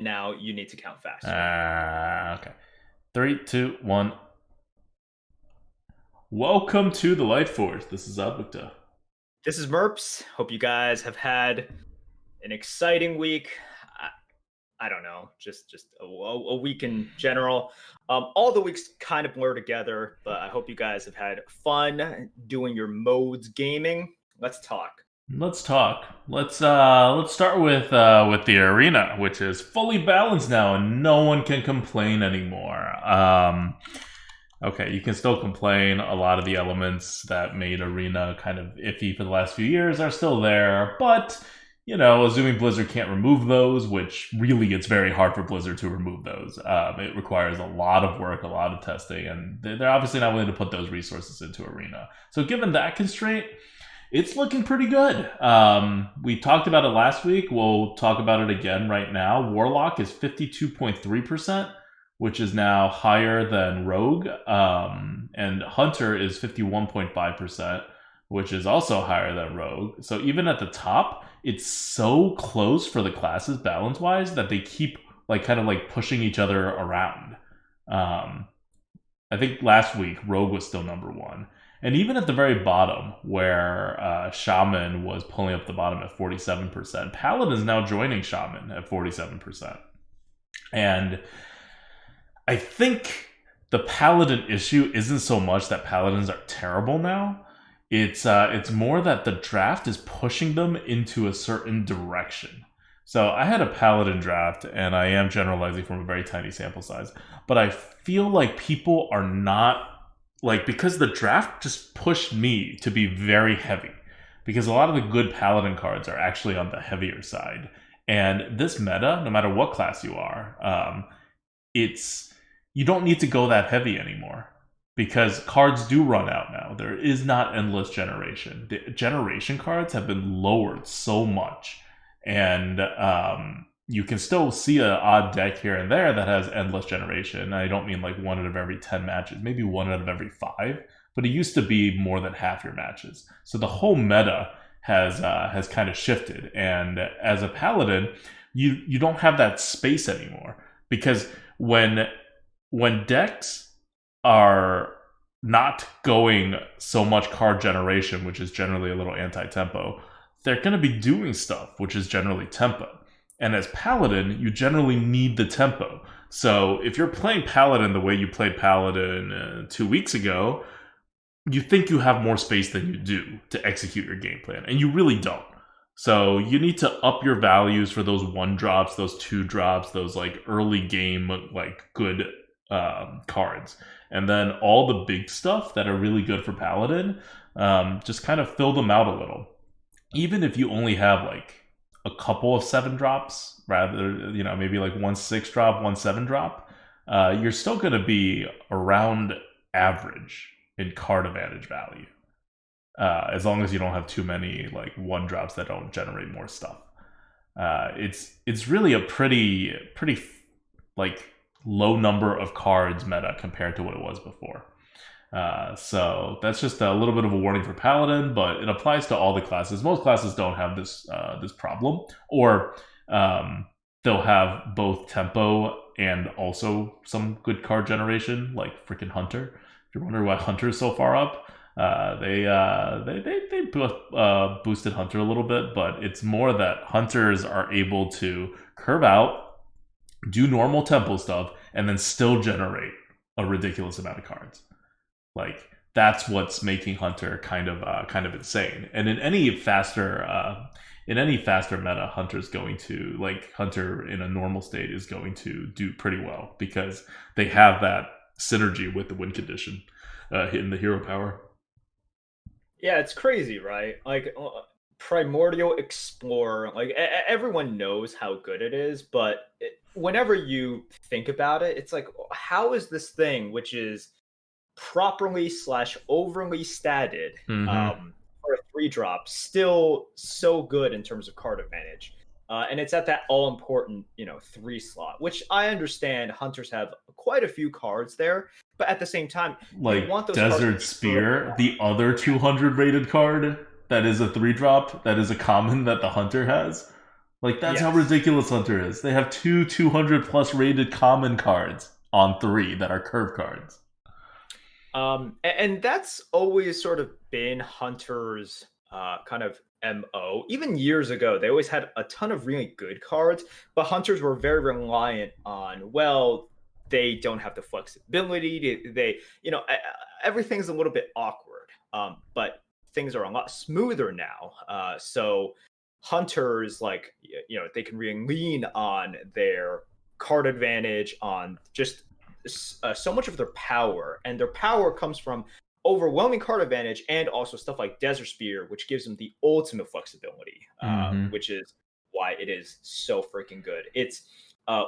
now you need to count faster. Okay. 3, 2, 1. Welcome to the Lightforge. This is Abukta. This is Merps. Hope you guys have had an exciting week. I don't know, just a week in general. All the weeks kind of blur together, but I hope you guys have had fun doing your modes gaming. Let's talk. Let's talk. Let's start with the arena, which is fully balanced now, and no one can complain anymore. Okay, you can still complain. A lot of the elements that made arena kind of iffy for the last few years are still there, but assuming Blizzard can't remove those, which really it's very hard for Blizzard to remove those. It requires a lot of work, a lot of testing, and they're obviously not willing to put those resources into arena. So given that constraint, it's looking pretty good. We talked about it last week. We'll talk about it again right now. Warlock is 52.3%, which is now higher than Rogue. And Hunter is 51.5%, which is also higher than Rogue. So even at the top, it's so close for the classes balance-wise that they keep kind of pushing each other around. I think last week, Rogue was still number one. And even at the very bottom, where Shaman was pulling up the bottom at 47%, Paladin is now joining Shaman at 47%. And I think the Paladin issue isn't so much that Paladins are terrible now. It's more that the draft is pushing them into a certain direction. So I had a Paladin draft, and I am generalizing from a very tiny sample size, but I feel like people are not because the draft just pushed me to be very heavy, because a lot of the good Paladin cards are actually on the heavier side. And this meta, no matter what class you are, you don't need to go that heavy anymore, because cards do run out now. There is not endless generation. The generation cards have been lowered so much, and you can still see an odd deck here and there that has endless generation. I don't mean one out of every 10 matches, maybe one out of every 5, but it used to be more than half your matches. So the whole meta has kind of shifted, and as a Paladin, you don't have that space anymore, because when decks are not going so much card generation, which is generally a little anti-tempo, they're going to be doing stuff, which is generally tempo. And as Paladin, you generally need the tempo. So if you're playing Paladin the way you played Paladin 2 weeks ago, you think you have more space than you do to execute your game plan, and you really don't. So you need to up your values for those 1 drops, those 2 drops, those early game good cards. And then all the big stuff that are really good for Paladin, just kind of fill them out a little. Even if you only have a couple of 7 drops, rather, maybe 1 6 drop, 1 7 drop, you're still going to be around average in card advantage value. As long as you don't have too many 1 drops that don't generate more stuff. It's really a pretty low number of cards meta compared to what it was before. So that's just a little bit of a warning for Paladin, but it applies to all the classes. Most classes don't have this problem, or they'll have both tempo and also some good card generation, like freaking Hunter. If you're wondering why Hunter is so far up, they boosted Hunter a little bit, but it's more that Hunters are able to curve out, do normal tempo stuff, and then still generate a ridiculous amount of cards. That's what's making Hunter kind of insane. And in any faster meta, Hunter's going to Hunter in a normal state is going to do pretty well, because they have that synergy with the win condition in the hero power. Yeah, it's crazy, right? Primordial Explorer, everyone knows how good it is, but whenever you think about it, it's how is this thing, which is properly / overly statted, for a 3 drop, still so good in terms of card advantage? And it's at that all important 3 slot, which I understand Hunters have quite a few cards there, but at the same time, you want those Desert Spear, the other 200 rated card that is a 3 drop, that is a common that the Hunter has. Like, that's how Yes. ridiculous Hunter is. They have two 200 plus rated common cards on three that are curve cards. And that's always sort of been Hunter's kind of MO. Even years ago, they always had a ton of really good cards, but Hunters were very reliant on, well, they don't have the flexibility. Everything's a little bit awkward. But things are a lot smoother now. So Hunters, like, they can really lean on their card advantage, on just so much of their power, and their power comes from overwhelming card advantage and also stuff like Desert Spear, which gives them the ultimate flexibility, Mm-hmm. which is why it is so freaking good. It's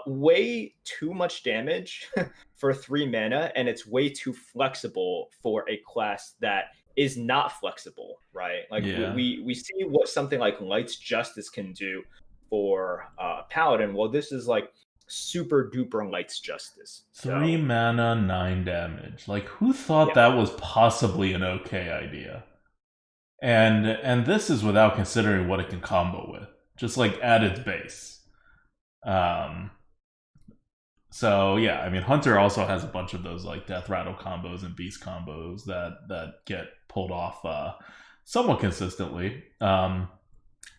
way too much damage for 3 mana, and it's way too flexible for a class that is not flexible, right? Like Yeah. we see what something like Light's Justice can do for Paladin. Well, this is like super duper Light's Justice. 3 mana, 9 damage. Like, who thought Yeah, that was possibly an okay idea? And this is without considering what it can combo with, just like at its base. Um, so yeah, I mean, Hunter also has a bunch of those like Death Rattle combos and Beast combos that get pulled off somewhat consistently.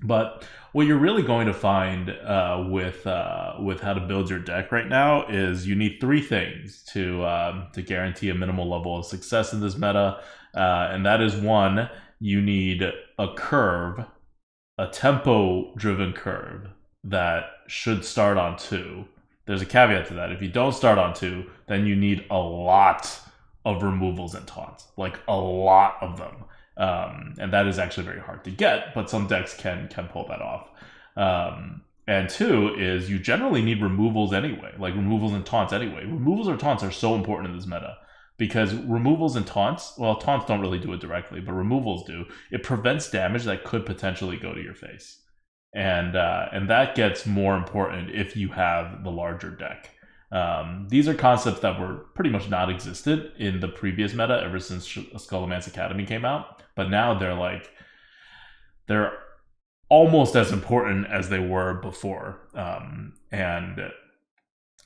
But what you're really going to find with how to build your deck right now is you need three things to guarantee a minimal level of success in this meta, and that is one, you need a curve, a tempo-driven curve that should start on two. There's a caveat to that. If you don't start on two, then you need a lot of removals and taunts, like a lot of them. And that is actually very hard to get, but some decks can pull that off. And two is you generally need removals anyway, like removals and taunts anyway. Removals or taunts are so important in this meta because removals and taunts, well, taunts don't really do it directly, but removals do. It prevents damage that could potentially go to your face, and that gets more important if you have the larger deck. These are concepts that were pretty much not existed in the previous meta ever since Skullman's Academy came out, but now they're almost as important as they were before, and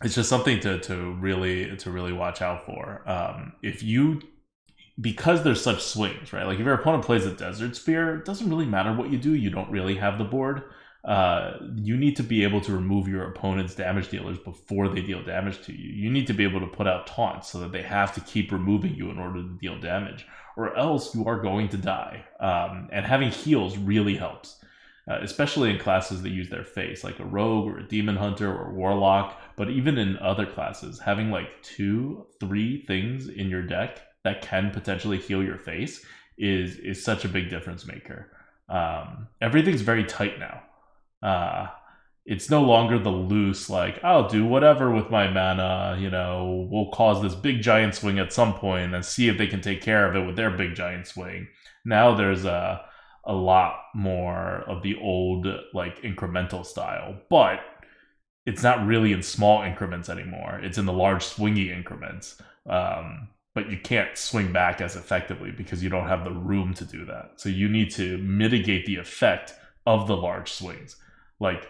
it's just something to really watch out for. If you Because there's such swings, right? Like if your opponent plays a Desert Spear, it doesn't really matter what you do. You don't really have the board. You need to be able to remove your opponent's damage dealers before they deal damage to you. You need to be able to put out taunts so that they have to keep removing you in order to deal damage, or else you are going to die. And having heals really helps, especially in classes that use their face, like a rogue or a demon hunter or a warlock. But even in other classes, having like 2-3 things in your deck that can potentially heal your face is such a big difference maker. Everything's very tight now. It's no longer the loose, like, I'll do whatever with my mana, we'll cause this big giant swing at some point and see if they can take care of it with their big giant swing. Now there's a lot more of the old, like, incremental style, but it's not really in small increments anymore. It's in the large swingy increments. But you can't swing back as effectively because you don't have the room to do that. So you need to mitigate the effect of the large swings. Like,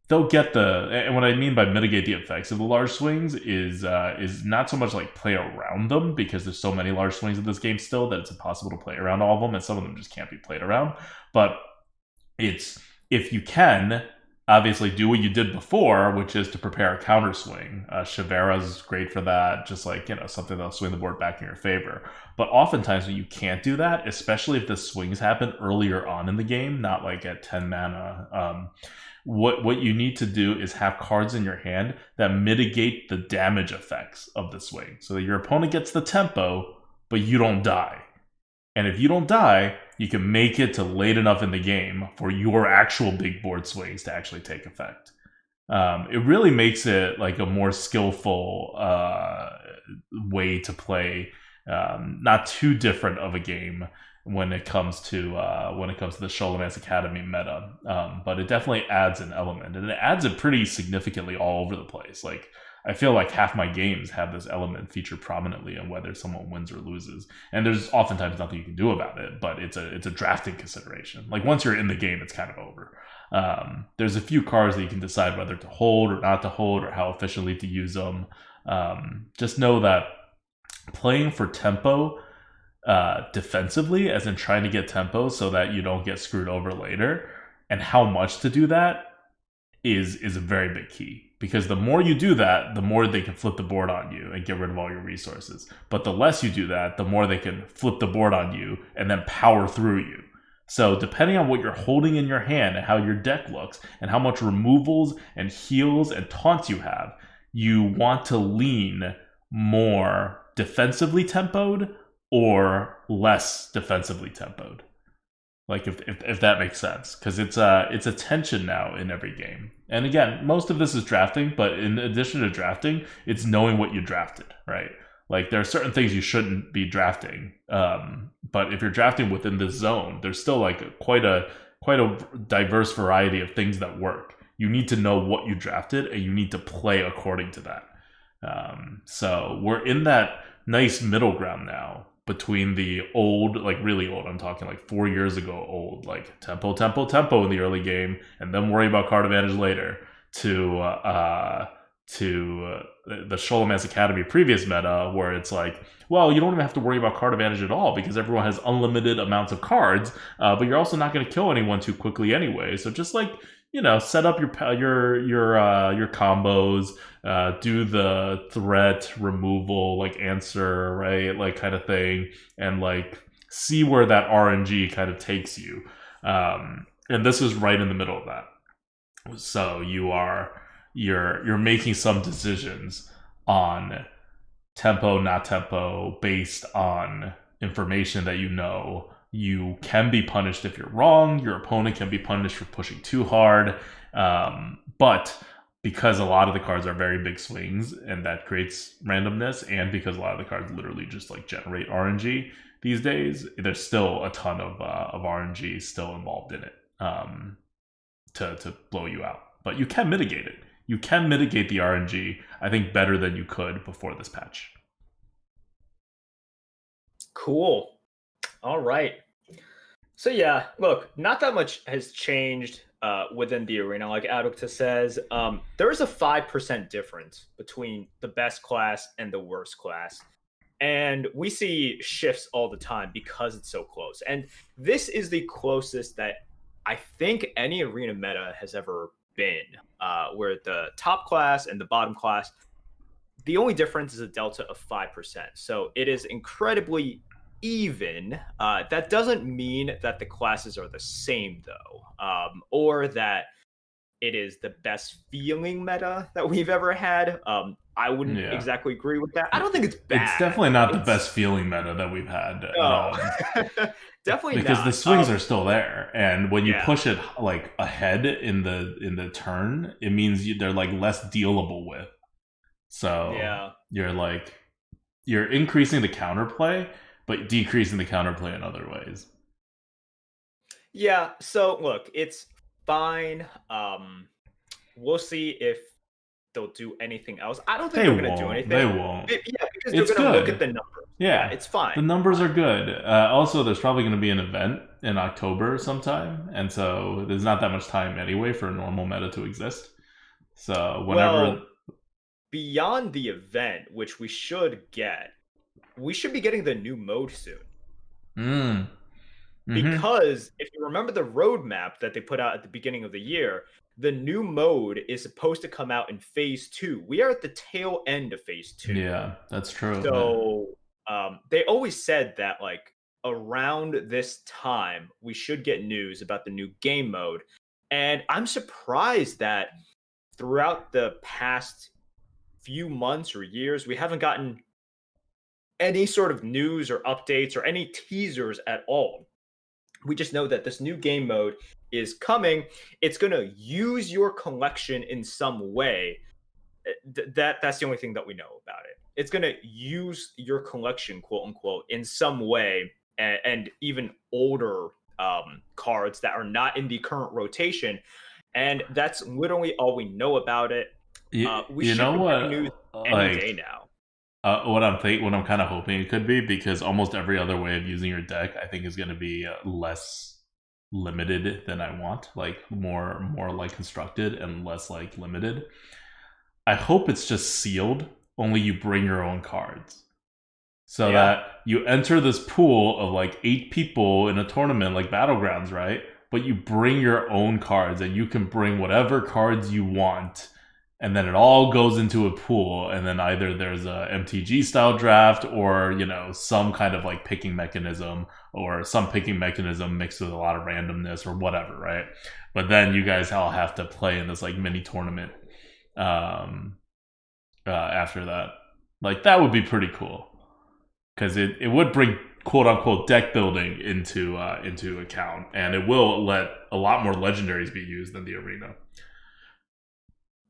they'll get and what I mean by mitigate the effects of the large swings is not so much like play around them, because there's so many large swings in this game still that it's impossible to play around all of them, and some of them just can't be played around. But it's, if you can, obviously do what you did before, which is to prepare a counter swing. Shavera's great for that, just like, something that'll swing the board back in your favor. But oftentimes when you can't do that, especially if the swings happen earlier on in the game, not like at 10 mana, what you need to do is have cards in your hand that mitigate the damage effects of the swing, so that your opponent gets the tempo, but you don't die. And if you don't die, you can make it to late enough in the game for your actual big board swings to actually take effect. It really makes it like a more skillful way to play, not too different of a game, when it comes to the Sholomance Academy meta. But it definitely adds an element, and it adds it pretty significantly all over the place. Like I feel like half my games have this element featured prominently on whether someone wins or loses, and there's oftentimes nothing you can do about it. But it's a drafting consideration. Like once you're in the game, it's kind of over. There's a few cards that you can decide whether to hold or not to hold, or how efficiently to use them. Just know that playing for tempo defensively, as in trying to get tempo so that you don't get screwed over later, and how much to do that is a very big key. Because the more you do that, the more they can flip the board on you and get rid of all your resources. But the less you do that, the more they can flip the board on you and then power through you. So depending on what you're holding in your hand and how your deck looks and how much removals and heals and taunts you have, you want to lean more defensively tempoed or less defensively tempoed. Like if that makes sense, because it's a tension now in every game. And again, most of this is drafting, but in addition to drafting, it's knowing what you drafted, right? Like there are certain things you shouldn't be drafting, but if you're drafting within this zone, there's still like quite a diverse variety of things that work. You need to know what you drafted, and you need to play according to that. So we're in that nice middle ground now between the old, like really old, I'm talking like 4 years ago old, like tempo in the early game, and then worry about card advantage later, to the Sholomance Academy previous meta, where it's like, well, you don't even have to worry about card advantage at all because everyone has unlimited amounts of cards, but you're also not going to kill anyone too quickly anyway. So just like, set up your combos, do the threat removal, like answer, right, like kind of thing, and like see where that RNG kind of takes you. And this is right in the middle of that. So you're making some decisions on tempo, not tempo, based on information that you can be punished if you're wrong. Your opponent can be punished for pushing too hard. But because a lot of the cards are very big swings, and that creates randomness, and because a lot of the cards literally just like generate RNG these days, there's still a ton of RNG still involved in it to blow you out. But you can mitigate it. You can mitigate the RNG, I think, better than you could before this patch. Cool. All right. So yeah, look, not that much has changed within the arena. Like Adukta says, there is a 5% difference between the best class and the worst class. And we see shifts all the time because it's so close. And this is the closest that I think any arena meta has ever been, where the top class and the bottom class, the only difference is a delta of 5%. So it is incredibly even. That doesn't mean that the classes are the same, though, or that it is the best feeling meta that we've ever had. I wouldn't exactly agree with that. I don't think it's bad. It's definitely not the best feeling meta that we've had. Definitely because not. The swings are still there, and when you push it like ahead in the turn, it means they're like less dealable with. So you're increasing the counterplay, but decreasing the counterplay in other ways. Yeah, so look, it's fine. We'll see if they'll do anything else. I don't think they're going to do anything. They won't. Because they're going to look at the numbers. Yeah, it's fine. The numbers are good. Also, there's probably going to be an event in October sometime, and so there's not that much time anyway for a normal meta to exist. So whenever... beyond the event, which we should be getting the new mode soon. Because if you remember the roadmap that they put out at the beginning of the year, the new mode is supposed to come out in phase 2. We are at the tail end of phase 2. Yeah, that's true. So they always said that like around this time we should get news about the new game mode, and I'm surprised that throughout the past few months or years we haven't gotten any sort of news or updates or any teasers at all. We just know that this new game mode is coming. It's going to use your collection in some way. That's the only thing that we know about it. It's going to use your collection, quote unquote, in some way and even older cards that are not in the current rotation. And that's literally all we know about it. We You should know be getting what? news any day Like, now. what I'm kind of hoping it could be, because almost every other way of using your deck, I think, is going to be less limited than I want. Like more like constructed and less like limited. I hope it's just sealed. Only you bring your own cards, so Yeah. that you enter this pool of like 8 people in a tournament like Battlegrounds, right? But you bring your own cards and you can bring whatever cards you want. And then it all goes into a pool, and then either there's a MTG style draft, or some kind of like picking mechanism, or some picking mechanism mixed with a lot of randomness or whatever, right? But then you guys all have to play in this like mini tournament um, after that. Like, that would be pretty cool, because it would bring quote unquote deck building into account, and it will let a lot more legendaries be used than the arena.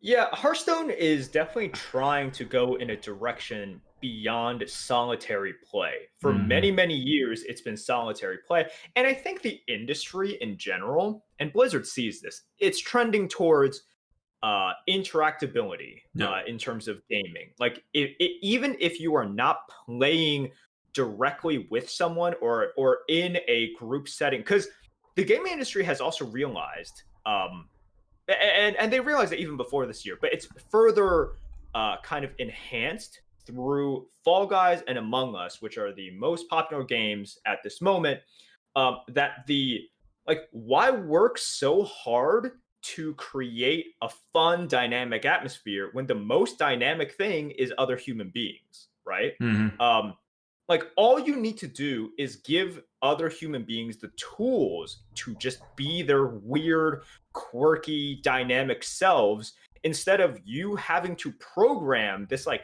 Yeah, Hearthstone is definitely trying to go in a direction beyond solitary play. For Mm-hmm. many, many years, it's been solitary play. And I think the industry in general, and Blizzard sees this, it's trending towards interactability Yep. in terms of gaming. Like, even if you are not playing directly with someone or in a group setting, because the gaming industry has also realized and they realized it even before this year, but it's further kind of enhanced through Fall Guys and Among Us, which are the most popular games at this moment. That the like, why work so hard to create a fun, dynamic atmosphere when the most dynamic thing is other human beings, right? Mm-hmm. Um, like, all you need to do is give other human beings the tools to just be their weird, quirky, dynamic selves, instead of you having to program this, like,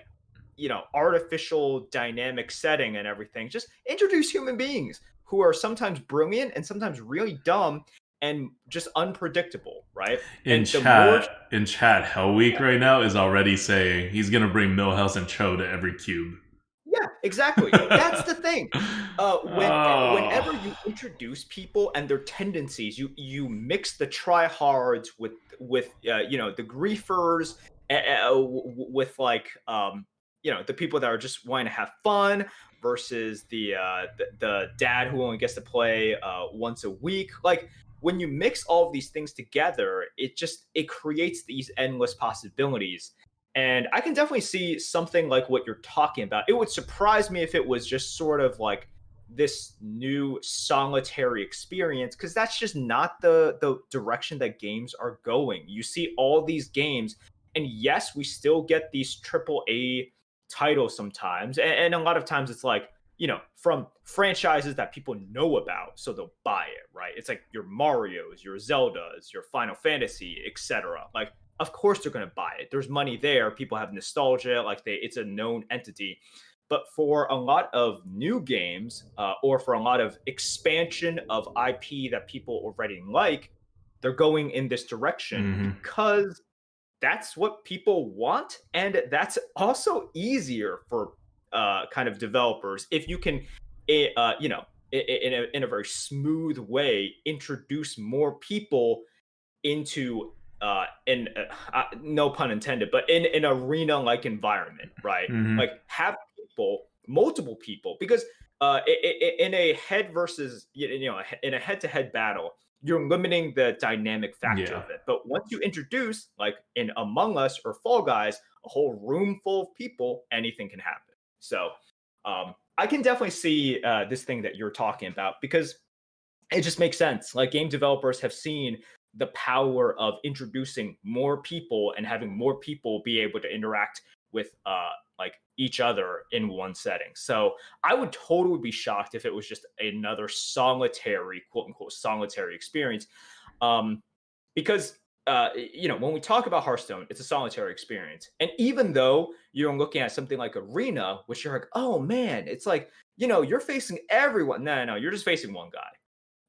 artificial dynamic setting and everything. Just introduce human beings who are sometimes brilliant and sometimes really dumb and just unpredictable, right? In And the more, chat, Hell Week right now is already saying he's gonna bring Millhouse and Cho to every cube. yeah, exactly. That's the thing. Whenever Oh. you introduce people and their tendencies, you mix the tryhards with the griefers, with like the people that are just wanting to have fun versus the dad who only gets to play once a week. Like, when you mix all of these things together, it creates these endless possibilities. And I can definitely see something like what you're talking about. It would surprise me if it was just sort of like this new solitary experience, because that's just not the direction that games are going. You see all these games, and yes, we still get these triple A titles sometimes, and a lot of times it's like, from franchises that people know about, so they'll buy it, right? It's like your Mario's, your Zelda's, your Final Fantasy, etc. Like, of course they're going to buy it. There's money there. People have nostalgia. Like, it's a known entity. But for a lot of new games, or for a lot of expansion of IP that people already like, they're going in this direction Mm-hmm. because that's what people want, and that's also easier for kind of developers if you can, in a very smooth way, introduce more people into in no pun intended, but in an arena like environment, right? Mm-hmm. Like, have people, multiple people, because in a head versus, in a head to head battle, you're limiting the dynamic factor Yeah. of it. But once you introduce, like in Among Us or Fall Guys, a whole room full of people, anything can happen. So I can definitely see this thing that you're talking about, because it just makes sense. Like, game developers have seen the power of introducing more people and having more people be able to interact with like each other in one setting. So I would totally be shocked if it was just another solitary, quote unquote, solitary experience. Um, because when we talk about Hearthstone, it's a solitary experience. And even though you're looking at something like Arena, which you're like, oh man, it's like, you're facing everyone. No, you're just facing one guy,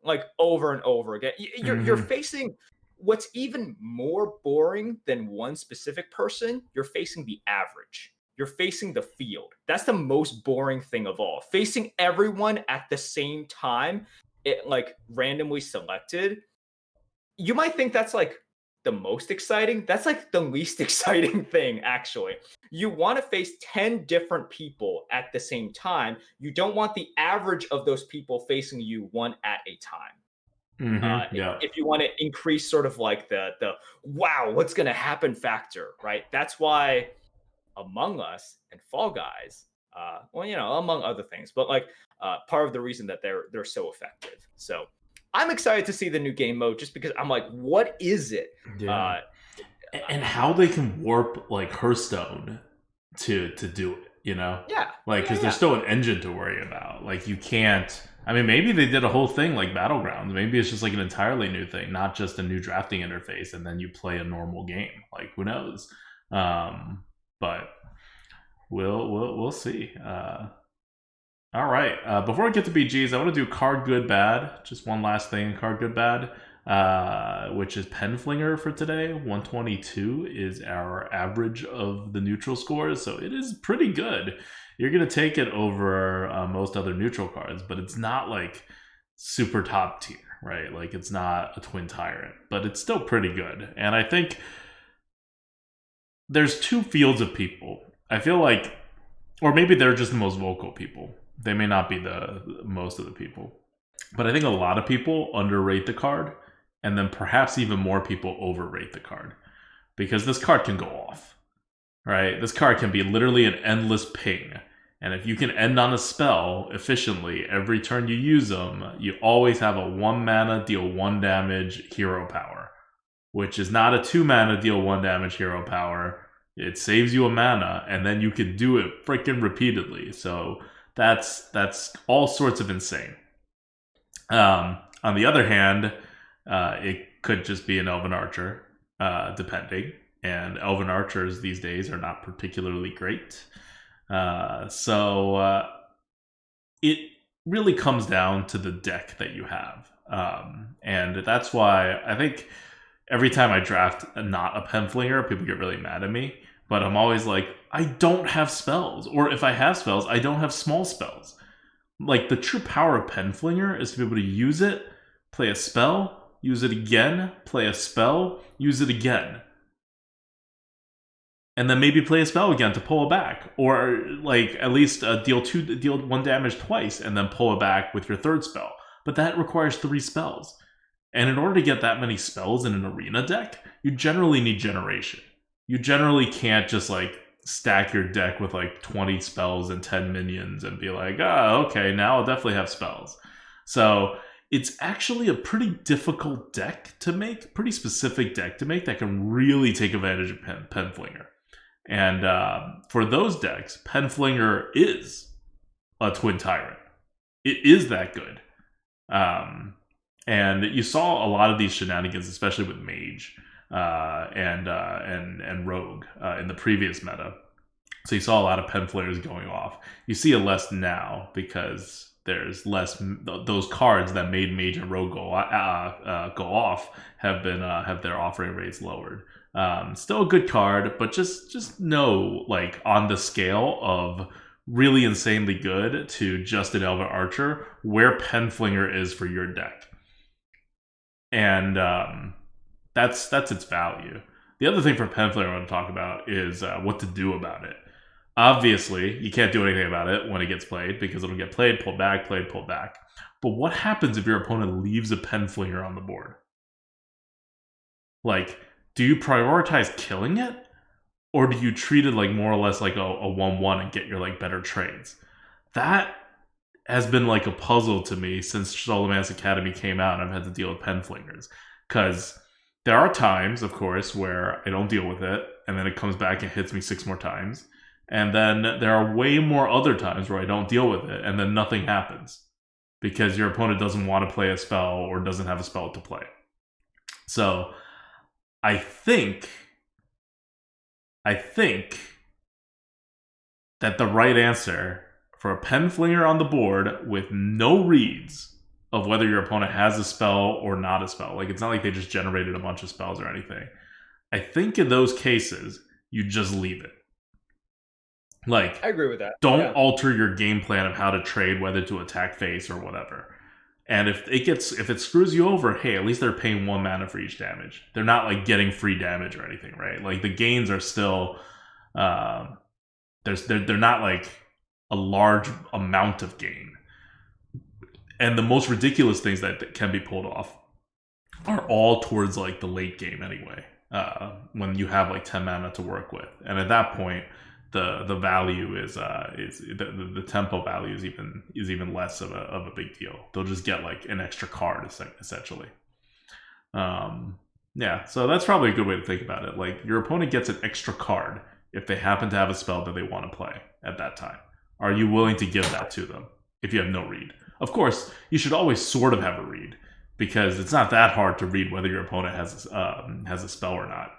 like, over and over again. You're Mm-hmm. facing what's even more boring than one specific person. You're facing the average. you're facing the field. That's the most boring thing of all. Facing everyone at the same time, it like randomly selected. You might think that's like the most exciting. That's like the least exciting thing, actually. You want to face 10 different people at the same time. You don't want the average of those people facing you one at a time. Yeah. If you want to increase sort of like the wow, what's going to happen factor, right? That's why Among Us and Fall Guys, well, among other things, but like part of the reason that they're so effective. So I'm excited to see the new game mode just because I'm like, what is it? Yeah. And how they can warp like Hearthstone to do it, Yeah. like because there's still an engine to worry about. Like you can't. I mean, maybe they did a whole thing like Battlegrounds. Maybe it's just like an entirely new thing, not just a new drafting interface, and then you play a normal game. Like who knows? But we'll see. All right. Before I get to BGs, I want to do card good bad. Just one last thing, card good bad, which is Penflinger for today. 122 is our average of the neutral scores, so it is pretty good. You're gonna take it over most other neutral cards, but it's not like super top tier, right? Like it's not a Twin Tyrant, but it's still pretty good. And I think there's two fields of people. I feel like, or maybe they're just the most vocal people. They may not be the most of the people. But I think a lot of people underrate the card, and then perhaps even more people overrate the card. Because this card can go off, right? This card can be literally an endless ping. And if you can end on a spell efficiently every turn you use them, you always have a 1 mana, deal 1 damage hero power. Which is not a 2 mana, deal 1 damage hero power. It saves you a mana, and then you can do it freaking repeatedly. So that's all sorts of insane. On the other hand, it could just be an Elven Archer, depending. And Elven Archers these days are not particularly great. So it really comes down to the deck that you have. And that's why I think every time I draft not a Penflinger, people get really mad at me. But I'm always like, I don't have spells. Or if I have spells, I don't have small spells. Like, the true power of Penflinger is to be able to use it, play a spell, use it again, play a spell, use it again. And then maybe play a spell again to pull it back. Or, like, at least deal 1 damage twice, and then pull it back with your third spell. But that requires 3 spells. And in order to get that many spells in an arena deck, you generally need generation. You generally can't just like stack your deck with like 20 spells and 10 minions and be like, oh, okay, now I'll definitely have spells. So it's actually a pretty difficult deck to make, pretty specific deck to make that can really take advantage of Penflinger. And for those decks, Penflinger is a Twin Tyrant. It is that good. And you saw a lot of these shenanigans, especially with Mage and Rogue in the previous meta. So you saw a lot of Penflingers going off. You see it less now because there's less. Those cards that made Mage and Rogue go off have their offering rates lowered. Still a good card, but just know, like, on the scale of really insanely good to just an Elven Archer, where Penflinger is for your deck. And that's its value. The other thing for Penflinger I want to talk about is what to do about it. Obviously, you can't do anything about it when it gets played because it'll get played, pulled back, played, pulled back. But what happens if your opponent leaves a Penflinger on the board? Like, do you prioritize killing it? Or do you treat it like more or less like a 1-1 and get your like better trades? That has been like a puzzle to me since Solomon's Academy came out and I've had to deal with Penflingers. Because there are times, of course, where I don't deal with it, and then it comes back and hits me 6 more times. And then there are way more other times where I don't deal with it, and then nothing happens. Because your opponent doesn't want to play a spell or doesn't have a spell to play. So, I think that the right answer for a Penflinger on the board with no reads of whether your opponent has a spell or not a spell, like it's not like they just generated a bunch of spells or anything. I think in those cases, you just leave it. Like, I agree with that. don't Yeah. alter your game plan of how to trade, whether to attack face or whatever. And if it screws you over, hey, at least they're paying 1 mana for each damage. They're not like getting free damage or anything, right? Like the gains are still, they're not like a large amount of gain. And the most ridiculous things that can be pulled off are all towards like the late game anyway. When you have like 10 mana to work with, and at that point, the value is the tempo value is even less of a big deal. They'll just get like an extra card essentially. Yeah, so that's probably a good way to think about it. Like your opponent gets an extra card if they happen to have a spell that they want to play at that time. Are you willing to give that to them if you have no read? Of course, you should always sort of have a read, because it's not that hard to read whether your opponent has a spell or not,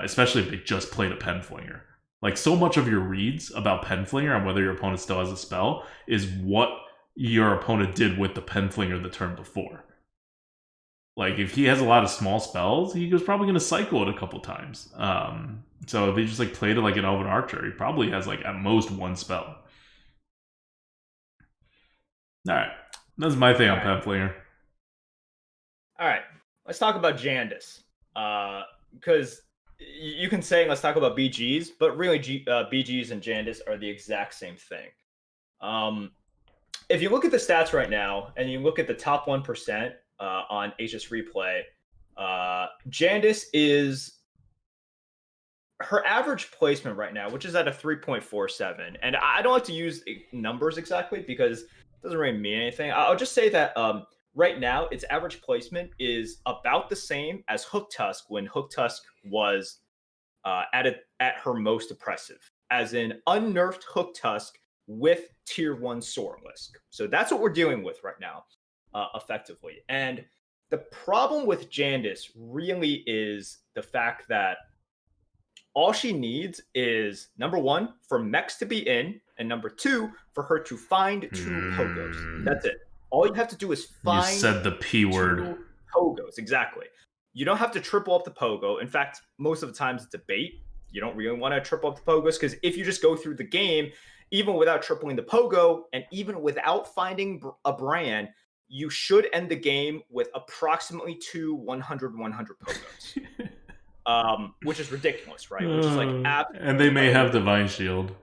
especially if they just played a Penflinger. Like, so much of your reads about Penflinger and whether your opponent still has a spell is what your opponent did with the Penflinger the turn before. Like, if he has a lot of small spells, he was probably going to cycle it a couple times. So if he just like played it like an Elven Archer, he probably has like at most one spell. All right, that's my thing on Penflinger. All right, let's talk about Jandice. Because you can say let's talk about BGs, but really BGs and Jandice are the exact same thing. If you look at the stats right now and you look at the top 1% on HS Replay, Jandice is her average placement right now, which is at a 3.47. And I don't like to use numbers exactly because it doesn't really mean anything. I'll just say that right now, its average placement is about the same as Hook Tusk when Hook Tusk was at her most oppressive, as in unnerfed Hook Tusk with Tier 1 Sorlisk. So that's what we're dealing with right now, effectively. And the problem with Jandice really is the fact that all she needs is, number one, for mechs to be in, and number two, for her to find two pogos. That's it. All you have to do is find. You said the P word. Pogos, exactly. You don't have to triple up the pogo. In fact, most of the times it's a bait. You don't really want to triple up the pogos, because if you just go through the game, even without tripling the pogo, and even without finding a brand, you should end the game with approximately 100 pogos. Which is ridiculous, right? Which is like and they may have Divine Shield.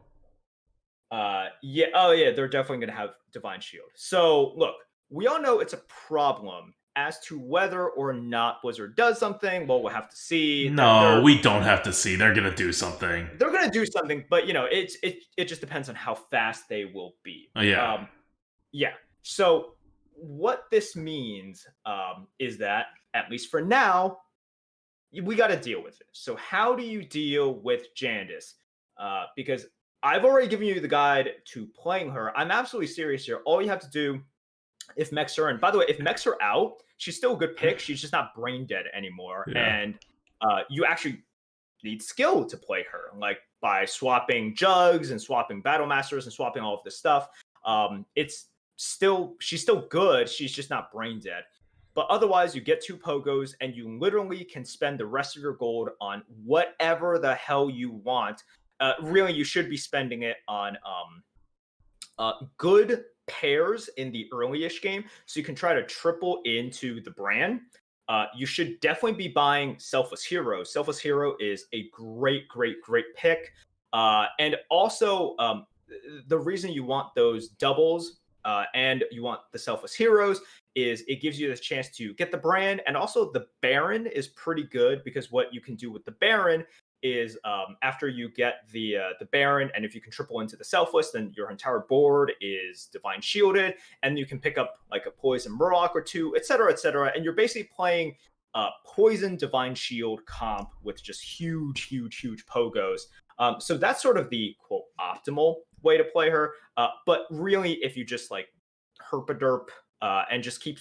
Yeah. Oh, yeah. They're definitely going to have Divine Shield. So, look, we all know it's a problem. As to whether or not Blizzard does something, well, we'll have to see. No, we don't have to see. They're going to do something. They're going to do something, but it just depends on how fast they will be. Yeah. Yeah. So, what this means is that, at least for now, we got to deal with it. So how do you deal with Jandice? Because I've already given you the guide to playing her. I'm absolutely serious here. All you have to do, if mechs are in, by the way, if mechs are out, she's still a good pick. She's just not brain dead anymore. Yeah. And you actually need skill to play her, like by swapping jugs and swapping battle masters and swapping all of this stuff. She's still good. She's just not brain dead. But otherwise, you get two pogos, and you literally can spend the rest of your gold on whatever the hell you want. Really, you should be spending it on good pairs in the early-ish game, so you can try to triple into the brand. You should definitely be buying Selfless Hero. Selfless Hero is a great pick. And also, the reason you want those doubles and you want the Selfless Heroes is it gives you the chance to get the brand, and also the Baron is pretty good, because what you can do with the Baron is after you get the Baron, and if you can triple into the Selfless, then your entire board is Divine Shielded, and you can pick up like a Poison Murloc or two, etc., and you're basically playing Poison Divine Shield comp with just huge pogos. So that's sort of the quote optimal way to play her. But really, if you just like herpaderp and just keep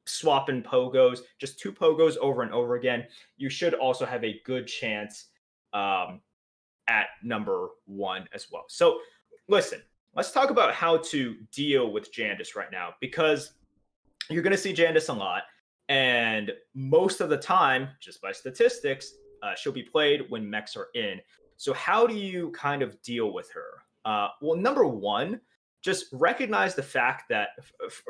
swapping pogos, just two pogos over and over again, you should also have a good chance at number one as well. So listen, let's talk about how to deal with Jandice right now, because you're going to see Jandice a lot, and most of the time, just by statistics, she'll be played when mechs are in. So how do you kind of deal with her? Well, number one, just recognize the fact that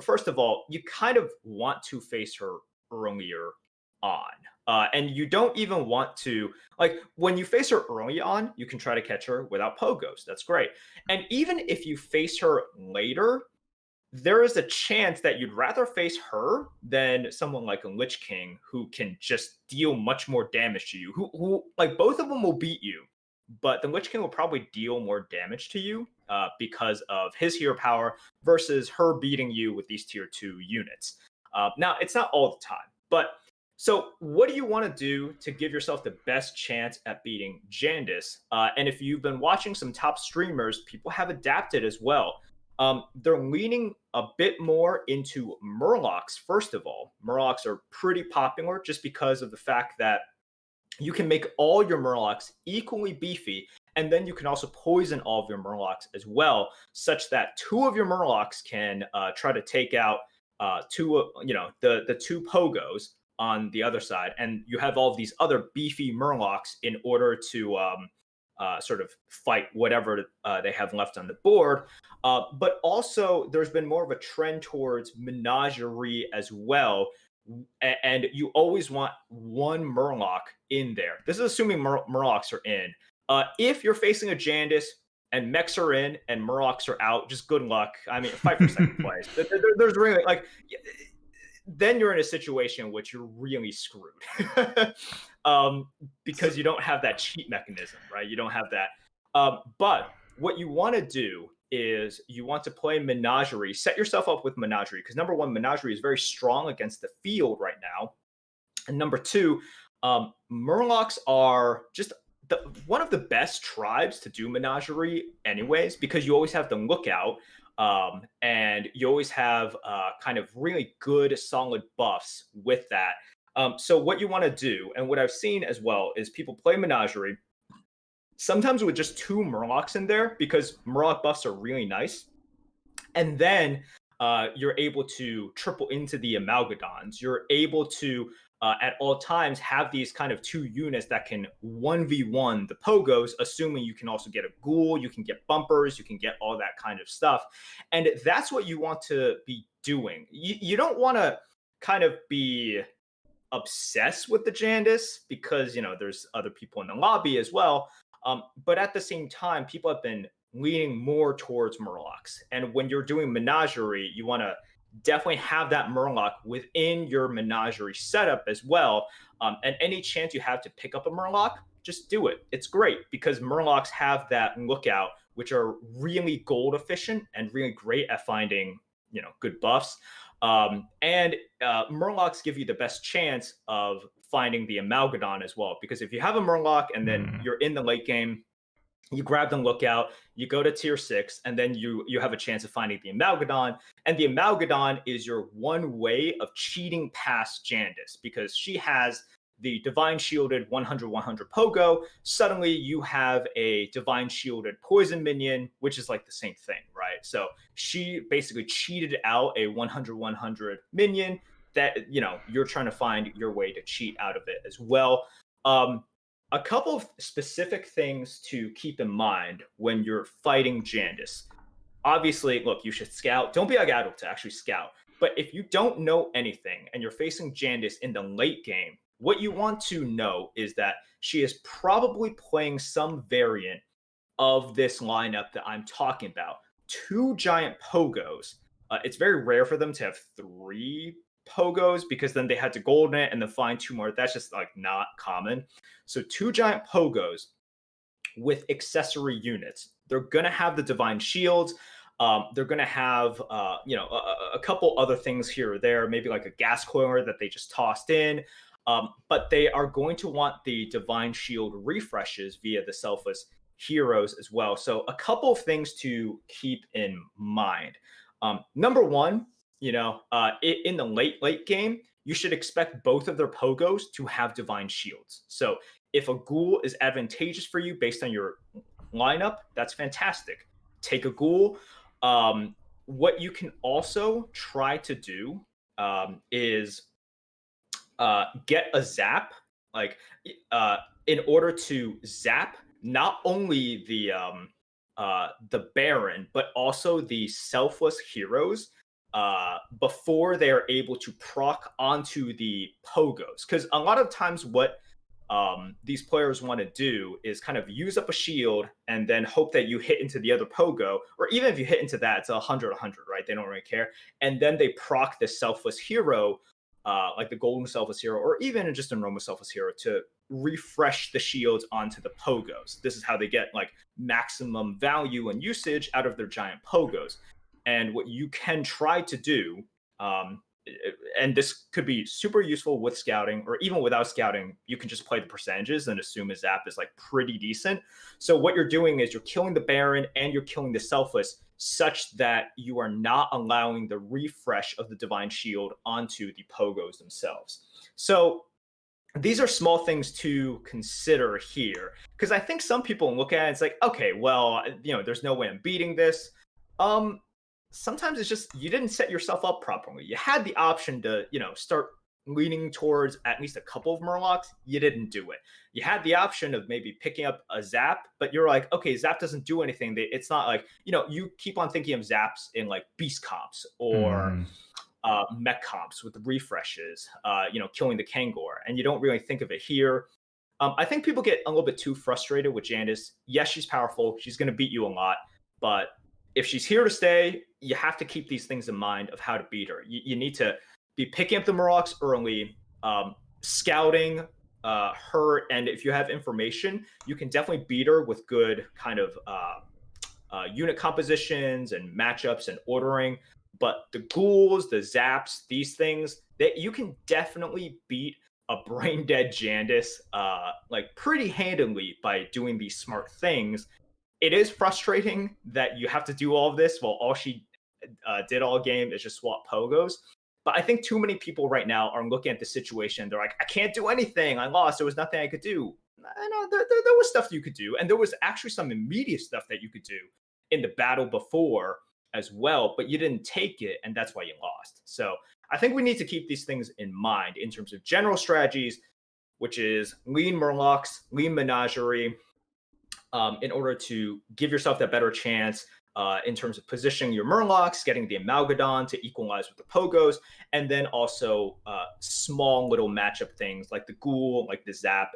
first of all, you kind of want to face her earlier on. And you don't even want to, like, when you face her early on, you can try to catch her without pogos. That's great. And even if you face her later, there is a chance that you'd rather face her than someone like a Lich King who can just deal much more damage to you. Who like both of them will beat you, but the Lich King will probably deal more damage to you because of his hero power versus her beating you with these tier 2 units. Now, it's not all the time, but so what do you want to do to give yourself the best chance at beating Jandice? And if you've been watching some top streamers, people have adapted as well. They're leaning a bit more into Murlocs, first of all. Murlocs are pretty popular just because of the fact that you can make all your Murlocs equally beefy, and then you can also poison all of your Murlocs as well, such that two of your Murlocs can try to take out the two Pogos on the other side, and you have all of these other beefy Murlocs in order to sort of fight whatever they have left on the board. But also, there's been more of a trend towards Menagerie as well. And you always want one Murloc in there. This is assuming Murlocs are in. If you're facing a Jandice and mechs are in and Murlocs are out, just good luck. I mean, fight for second place. There's really, like, then you're in a situation in which you're really screwed. Because you don't have that cheat mechanism, right? You don't have that. But what you want to do is you want to play Menagerie. Set yourself up with Menagerie, because number one, Menagerie is very strong against the field right now. And number two, Murlocs are just one of the best tribes to do Menagerie anyways, because you always have the lookout. And you always have kind of really good, solid buffs with that. So what you want to do, and what I've seen as well, is people play Menagerie, sometimes with just two Murlocs in there, because Murloc buffs are really nice. And then you're able to triple into the Amalgadons. You're able to, at all times, have these kind of two units that can 1v1 the Pogos, assuming you can also get a Ghoul, you can get bumpers, you can get all that kind of stuff. And that's what you want to be doing. You don't want to kind of be obsessed with the Jandice, because, you know, there's other people in the lobby as well. But at the same time, people have been leaning more towards Murlocs. And when you're doing Menagerie, you want to definitely have that Murloc within your Menagerie setup as well. And any chance you have to pick up a Murloc, just do it. It's great because Murlocs have that lookout, which are really gold efficient and really great at finding, you know, good buffs. And Murlocs give you the best chance of finding the Amalgadon as well, because if you have a Murloc and then you're in the late game, you grab the lookout, you go to tier 6, and then you have a chance of finding the Amalgadon. And the Amalgadon is your one way of cheating past Jandice, because she has the Divine Shielded 100/100 Pogo. Suddenly you have a Divine Shielded Poison minion, which is like the same thing, right? So she basically cheated out a 100/100 minion that, you know, you're trying to find your way to cheat out of it as well. A couple of specific things to keep in mind when you're fighting Jandice. Obviously, look, you should scout. Don't be like Adult to actually scout. But if you don't know anything and you're facing Jandice in the late game, what you want to know is that she is probably playing some variant of this lineup that I'm talking about. Two giant Pogos. It's very rare for them to have three Pogos, because then they had to golden it and then find two more. That's just like not common. So two giant Pogos with accessory units. They're gonna have the Divine Shields. They're gonna have a couple other things here or there, maybe like a gas coiler that they just tossed in. But they are going to want the Divine Shield refreshes via the Selfless Heroes as well. So a couple of things to keep in mind. Number one, in the late game, you should expect both of their Pogos to have Divine Shields. So if a Ghoul is advantageous for you based on your lineup, that's fantastic. Take a Ghoul. What you can also try to do is get a Zap, in order to zap not only the the Baron, but also the selfless heroes before they are able to proc onto the pogos. Because a lot of times, what these players want to do is kind of use up a shield and then hope that you hit into the other pogo, or even if you hit into that, it's 100, right? They don't really care. And then they proc the selfless hero, like the golden selfless hero, or even just a normal selfless hero, to refresh the shields onto the pogos. This is how they get like maximum value and usage out of their giant pogos. And what you can try to do, and this could be super useful with scouting, or even without scouting, you can just play the percentages and assume his zap is like pretty decent. So what you're doing is you're killing the Baron and you're killing the selfless, such that you are not allowing the refresh of the divine shield onto the pogos themselves. So these are small things to consider here, because I think some people look at it, it's like, okay, well, there's no way I'm beating this. Sometimes it's just you didn't set yourself up properly. You had the option to, start leaning towards at least a couple of Murlocs. You didn't do it. You had the option of maybe picking up a Zap, but you're like, okay, Zap doesn't do anything. It's not like, you keep on thinking of Zaps in like Beast comps or mech comps with refreshes, killing the Kangor, and you don't really think of it here. I think people get a little bit too frustrated with Jandice. Yes, she's powerful. She's going to beat you a lot, but if she's here to stay, you have to keep these things in mind of how to beat her. You need to be picking up the Murlocs early, scouting her, and if you have information, you can definitely beat her with good kind of unit compositions and matchups and ordering. But the ghouls, the zaps, these things, that you can definitely beat a brain dead Jandice like pretty handily by doing these smart things. It is frustrating that you have to do all of this while all she did all game is just swap pogos. But I think too many people right now are looking at the situation. They're like, I can't do anything. I lost. There was nothing I could do. I know there was stuff you could do. And there was actually some immediate stuff that you could do in the battle before as well, but you didn't take it, and that's why you lost. So I think we need to keep these things in mind in terms of general strategies, which is lean Murlocs, lean Menagerie, in order to give yourself that better chance in terms of positioning your Murlocs, getting the Amalgadon to equalize with the Pogos, and then also small little matchup things like the Ghoul, like the Zap,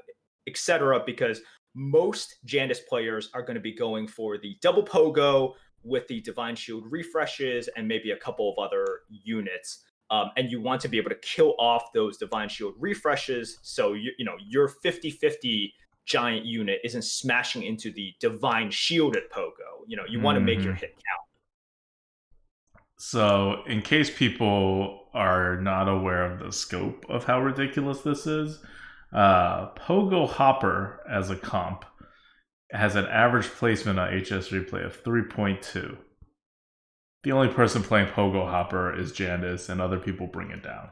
etc. Because most Jandice players are going to be going for the double Pogo with the Divine Shield refreshes and maybe a couple of other units. And you want to be able to kill off those Divine Shield refreshes, so your 50-50 giant unit isn't smashing into the Divine Shielded Pogo. You want to make your hit count. So, in case people are not aware of the scope of how ridiculous this is, Pogo Hopper as a comp has an average placement on HS Replay of 3.2. The only person playing Pogo Hopper is Jandice, and other people bring it down.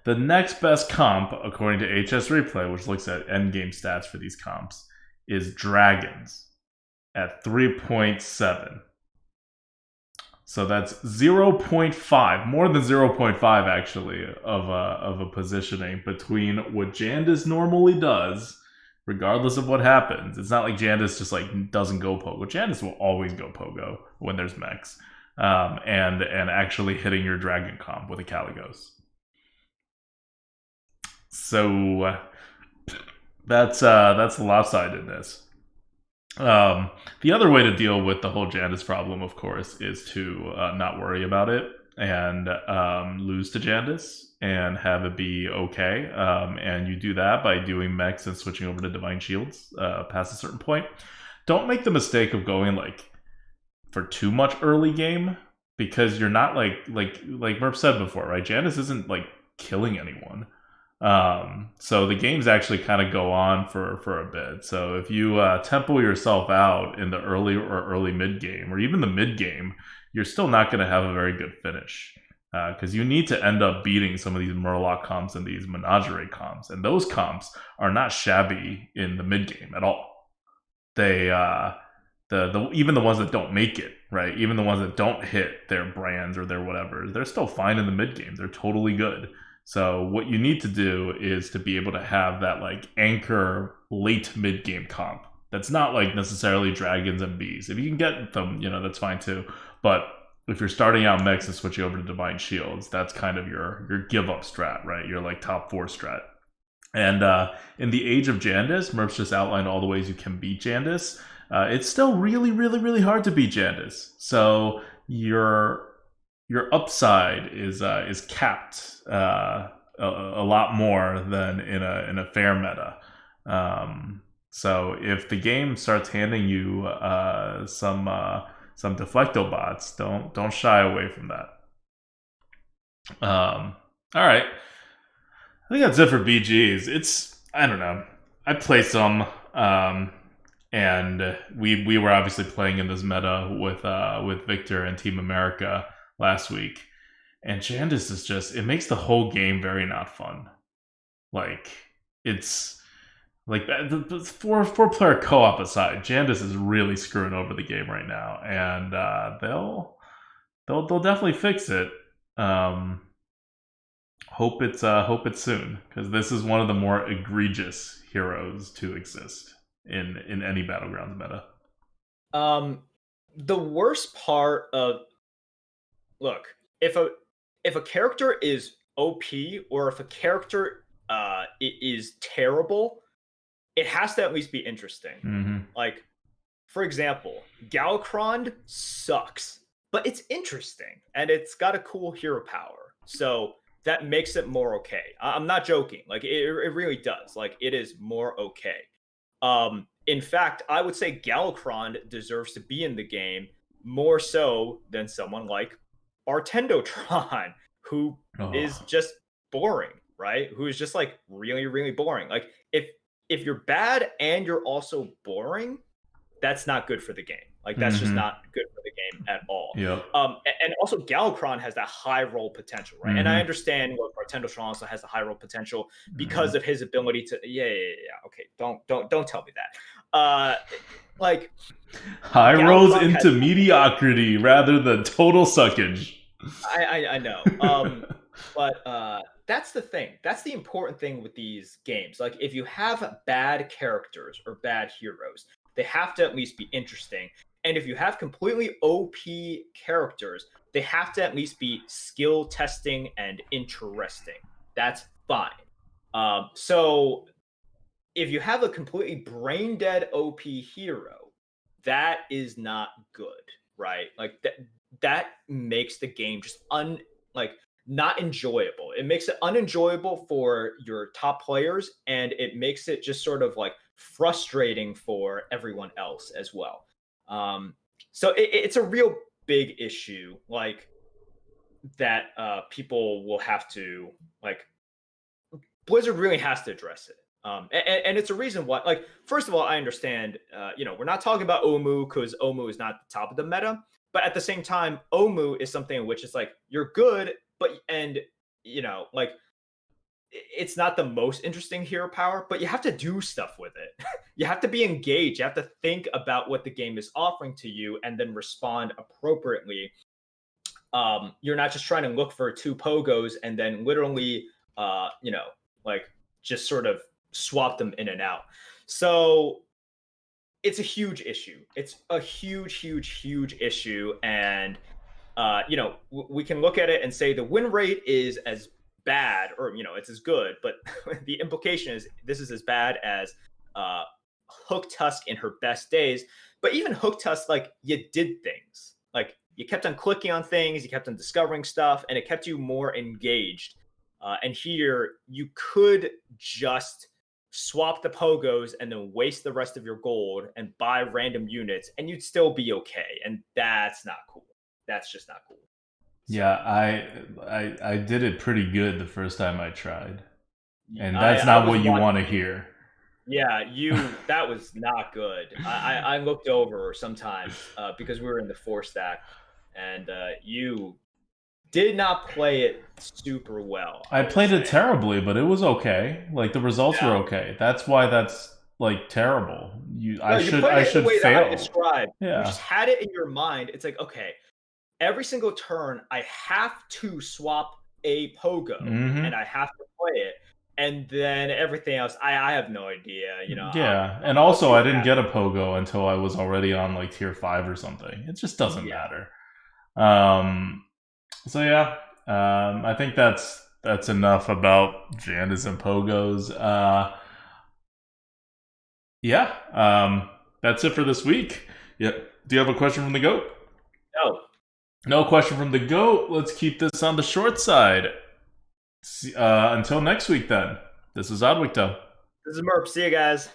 The next best comp, according to HS Replay, which looks at endgame stats for these comps, is Dragons at 3.7. So that's 0.5, more than 0.5 actually, of a positioning between what Jandice normally does, regardless of what happens. It's not like Jandice just like doesn't go Pogo. Jandice will always go Pogo when there's mechs, and actually hitting your Dragon comp with a Caligos. So that's the lopsidedness. The other way to deal with the whole Jandice problem, of course, is to not worry about it and lose to Jandice and have it be okay. And you do that by doing mechs and switching over to Divine Shields past a certain point. Don't make the mistake of going like for too much early game, because you're not like Merp said before, right? Jandice isn't like killing anyone. So the games actually kind of go on for a bit. So if you tempo yourself out in the early or early mid game, or even the mid game, you're still not going to have a very good finish, because you need to end up beating some of these Murloc comps and these Menagerie comps, and those comps are not shabby in the mid game at all. They even the ones that don't make it, right? Even the ones that don't hit their brands or their whatever, they're still fine in the mid game. They're totally good. So what you need to do is to be able to have that like anchor late mid game comp that's not like necessarily dragons and bees. If you can get them, that's fine too. But if you're starting out mix and switching over to divine shields, that's kind of your give up strat, right? Your like top 4 strat. And in the age of Jandice, Merps just outlined all the ways you can beat Jandice. It's still really, really, really hard to beat Jandice. So your upside is capped a lot more than in a fair meta. So if the game starts handing you some deflecto bots, don't shy away from that. All right, I think that's it for BGs. I don't know. I play some, and we were obviously playing in this meta with Victor and Team America last week, and Jandice is just, it makes the whole game very not fun. Like, it's like the four player co-op aside, Jandice is really screwing over the game right now, and they'll definitely fix it. Hope it's soon, because this is one of the more egregious heroes to exist in any Battlegrounds meta. The worst part of, look, if a character is OP, or if a character is terrible, it has to at least be interesting. Mm-hmm. Like, for example, Galakrond sucks, but it's interesting and it's got a cool hero power, so that makes it more okay. I'm not joking. Like, it really does. Like, it is more okay. In fact, I would say Galakrond deserves to be in the game more so than someone like Artendotron, who is just boring, right? Who is just like really, really boring. Like, if you're bad and you're also boring, that's not good for the game. Like, that's just not good for the game at all. Yep. And also Galakrond has that high roll potential, right? And I understand what Artendotron also has the high roll potential because of his ability to okay, don't tell me that. Like, high rolls into mediocrity rather than total suckage. I know. But that's the thing. That's the important thing with these games. Like, if you have bad characters or bad heroes, they have to at least be interesting. And if you have completely OP characters, they have to at least be skill testing and interesting. That's fine. So if you have a completely brain dead OP hero, that is not good, right? Like, that makes the game just not enjoyable. It makes it unenjoyable for your top players, and it makes it just sort of like frustrating for everyone else as well. So it's a real big issue, like, that people will have to, like, Blizzard really has to address it. And it's a reason why, like, first of all, I understand, we're not talking about Omu because Omu is not the top of the meta, but at the same time, Omu is something in which it's like, you're good, but, like, it's not the most interesting hero power, but you have to do stuff with it. You have to be engaged. You have to think about what the game is offering to you and then respond appropriately. You're not just trying to look for 2 pogos and then literally, like, just sort of swap them in and out. So it's a huge issue. It's a huge issue. And, we can look at it and say the win rate is as bad, or, it's as good, but the implication is this is as bad as Hook Tusk in her best days. But even Hook Tusk, like, you did things. Like, you kept on clicking on things, you kept on discovering stuff, and it kept you more engaged. And here, you could just swap the pogos and then waste the rest of your gold and buy random units, and you'd still be okay. And that's not cool. That's just not cool. So, yeah, I did it pretty good the first time I tried, and that's not what you want to hear. Yeah, that was not good. I looked over sometimes because we were in the 4 stack, and you did not play it super well. I played it terribly, but it was okay. Like, the results were okay. That's why that's, like, terrible. I should fail. You just had it in your mind. It's like, okay, every single turn I have to swap a pogo, and I have to play it. and then everything else, I have no idea. Yeah, and I'll also see I what didn't get happens. a pogo until I was already on like tier 5 or something. It just doesn't Yeah. matter. Um, so yeah, I think that's enough about Jandice and pogos. Yeah, that's it for this week. Yeah, do you have a question from the goat? No. No question from the goat. Let's keep this on the short side. Until next week, then. This is Oddwick. This is Merp. See you guys.